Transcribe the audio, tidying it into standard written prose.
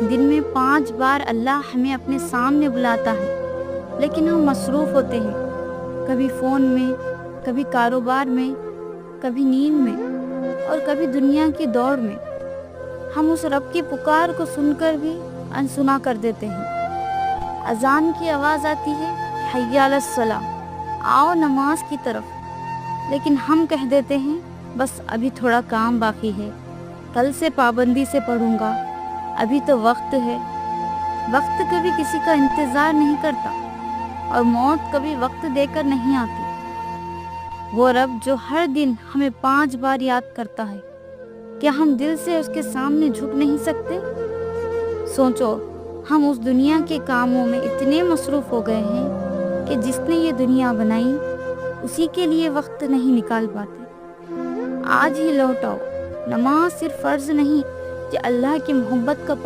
दिन में 5 बार अल्लाह हमें अपने सामने बुलाता है, लेकिन हम मसरूफ़ होते हैं, कभी फ़ोन में, कभी कारोबार में, कभी नींद में और कभी दुनिया की दौड़ में। हम उस रब की पुकार को सुनकर भी अनसुना कर देते हैं। अज़ान की आवाज़ आती है, हय्या अलस सलाह, आओ नमाज की तरफ, लेकिन हम कह देते हैं बस अभी थोड़ा काम बाकी है, कल से पाबंदी से पढ़ूंगा, अभी तो वक्त है। वक्त कभी किसी का इंतज़ार नहीं करता और मौत कभी वक्त देकर नहीं आती। वो रब जो हर दिन हमें 5 बार याद करता है, क्या हम दिल से उसके सामने झुक नहीं सकते? सोचो, हम उस दुनिया के कामों में इतने मसरूफ़ हो गए हैं कि जिसने ये दुनिया बनाई उसी के लिए वक्त नहीं निकाल पाते। आज ही लौट आओ। नमाज सिर्फ फ़र्ज़ नहीं, ये अल्लाह की मोहब्बत का